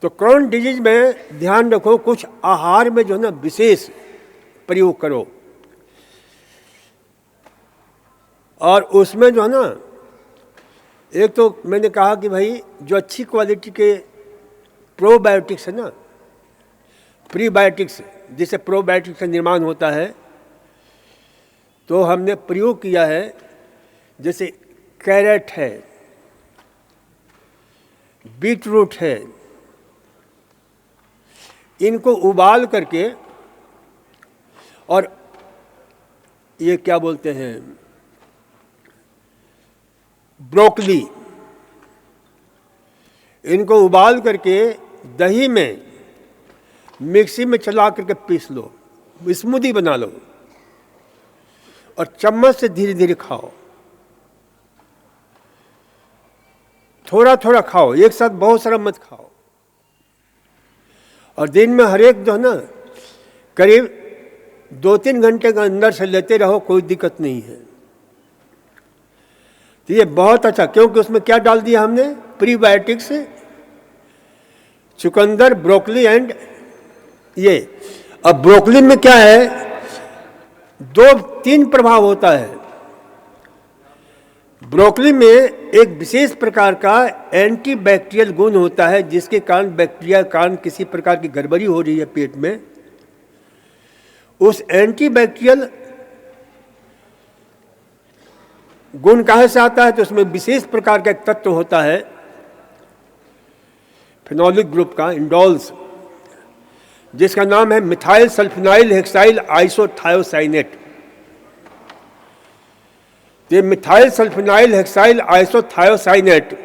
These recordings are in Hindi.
तो क्रोन डिजीज में ध्यान रखो, कुछ आहार में जो है ना विशेष प्रयोग करो, और उसमें जो है ना, एक तो मैंने कहा कि भाई जो अच्छी क्वालिटी के प्रोबायोटिक्स है ना, प्रीबायोटिक्स जिससे प्रोबायोटिक्स का निर्माण होता है, तो हमने प्रयोग किया है। जैसे कैरेट है, बीटरूट है, इनको उबाल करके, और ये क्या बोलते हैं, ब्रोकली, इनको उबाल करके दही में मिक्सी में चला करके पीस लो, स्मूदी बना लो, और चम्मच से धीरे धीरे खाओ, थोड़ा थोड़ा खाओ, एक साथ बहुत सारा मत खाओ। और दिन में हर एक जो है ना करीब 2-3 घंटे के अंदर से लेते रहो, कोई दिक्कत नहीं है। तो ये बहुत अच्छा, क्योंकि उसमें क्या डाल दिया हमने, प्रीबायोटिक्स, चुकंदर, ब्रोकली एंड ये। अब ब्रोकली में क्या है, 2-3 प्रभाव होता है। ब्रोकली में एक विशेष प्रकार का एंटीबैक्टीरियल गुण होता है, जिसके कारण बैक्टीरिया के कारण किसी प्रकार की गड़बड़ी हो रही है पेट में, उस एंटीबैक्टीरियल गुण कहाँ से आता है, तो उसमें विशेष प्रकार का एक तत्व होता है फेनोलिक ग्रुप का, इंडोल्स, जिसका नाम है मिथाइल सल्फोनाइल हेक्साइल आइसोथायोसाइनेट। ये मिथाइल सल्फोनाइल हेक्साइल आइसोथायोसाइनेट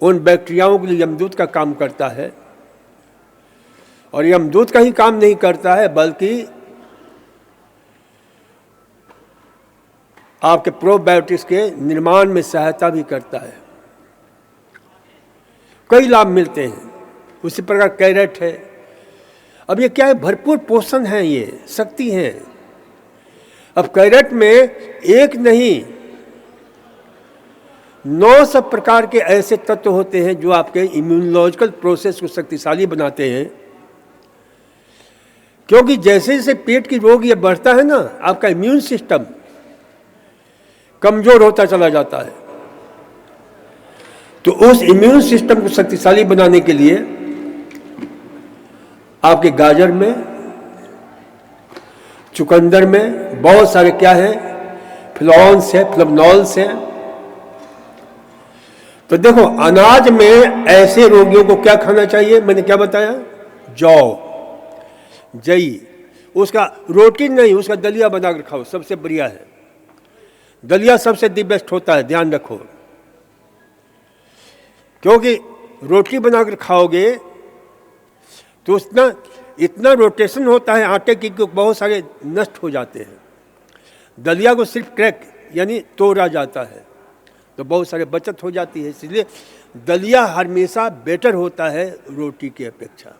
उन बैक्टीरियाओं के लिए यमदूत का काम करता है, और यमदूत का ही काम नहीं करता है, बल्कि आपके प्रोबायोटिक्स के निर्माण में सहायता भी करता है। कई लाभ मिलते हैं। उसी प्रकार कैरेट है। अब ये क्या है, भरपूर पोषण है, ये शक्ति है। अब कैरेट में एक नहीं 9 प्रकार के ऐसे तत्व होते हैं जो आपके इम्यूनोलॉजिकल प्रोसेस को शक्तिशाली बनाते हैं। क्योंकि जैसे जैसे पेट की रोग ये बढ़ता है ना, आपका इम्यून सिस्टम कमजोर होता चला जाता है। तो उस इम्यून सिस्टम को शक्तिशाली बनाने के लिए आपके गाजर में, चुकंदर में बहुत सारे क्या है, फ्लॉन्स है, फ्लेवनॉल्स है। तो देखो, अनाज में ऐसे रोगियों को क्या खाना चाहिए, मैंने क्या बताया, जौ, जई, उसका रोटी नहीं, उसका दलिया बनाकर खाओ, सबसे बढ़िया है। दलिया सबसे दी बेस्ट होता है, ध्यान रखो। क्योंकि रोटी बनाकर खाओगे तो इतना रोटेशन होता है आटे की कि बहुत सारे नष्ट हो जाते हैं। दलिया को सिर्फ क्रैक यानी तोड़ा जाता है तो बहुत सारे बचत हो जाती है। इसलिए दलिया हमेशा बेटर होता है रोटी की अपेक्षा।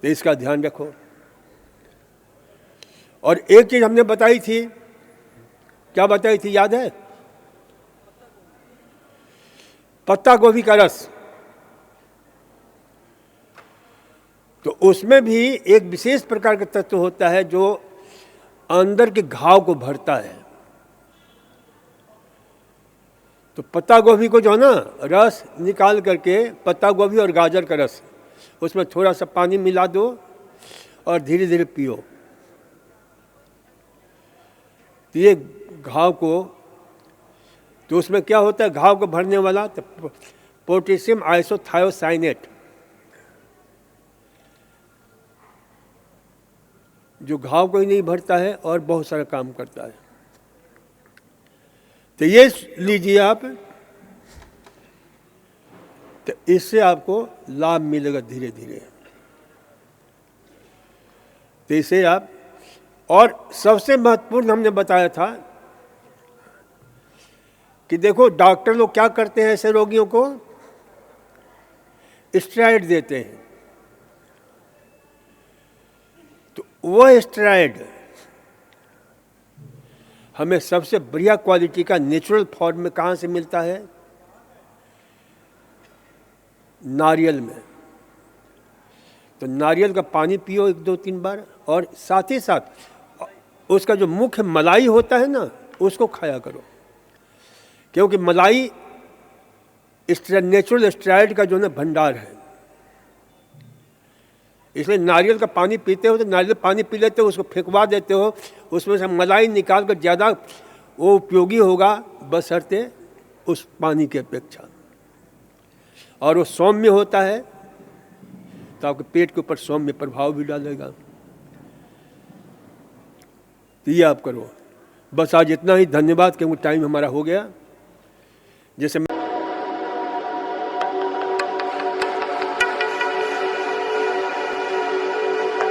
तो इसका ध्यान रखो। और एक चीज हमने बताई थी, क्या बताई थी याद है, पत्ता गोभी का रस। तो उसमें भी एक विशेष प्रकार का तत्व होता है जो अंदर के घाव को भरता है। तो पत्ता गोभी को जो है ना, रस निकाल करके, पत्ता गोभी और गाजर का रस, उसमें थोड़ा सा पानी मिला दो और धीरे धीरे पियो। तो ये घाव को, तो उसमें क्या होता है, घाव को भरने वाला तो पोटेशियम आइसोथायोसाइनेट, जो घाव को ही नहीं भरता है और बहुत सारा काम करता है। तो ये लीजिए आप, तो इससे आपको लाभ मिलेगा धीरे धीरे। तो इसे आप, और सबसे महत्वपूर्ण हमने बताया था कि देखो डॉक्टर लोग क्या करते हैं, ऐसे रोगियों को स्टेरॉइड देते हैं। तो वह स्टेरॉइड हमें सबसे बढ़िया क्वालिटी का नेचुरल फॉर्म में कहाँ से मिलता है, नारियल में। तो नारियल का पानी पियो 1-2-3 बार, और साथ ही साथ उसका जो मुख्य मलाई होता है ना, उसको खाया करो, क्योंकि मलाई नेचुरल स्टेरॉइड का जो ना भंडार है। इसलिए नारियल का पानी पीते हो तो नारियल पानी पी लेते हो, उसको फेंकवा देते हो, उसमें से मलाई निकाल कर ज़्यादा वो उपयोगी होगा बशर्ते उस पानी की अपेक्षा। और वो सौम्य होता है, तो आपके पेट के ऊपर सौम्य प्रभाव भी डालेगा। तो ये आप करो। बस आज इतना ही, धन्यवाद, क्योंकि टाइम हमारा हो गया। जैसे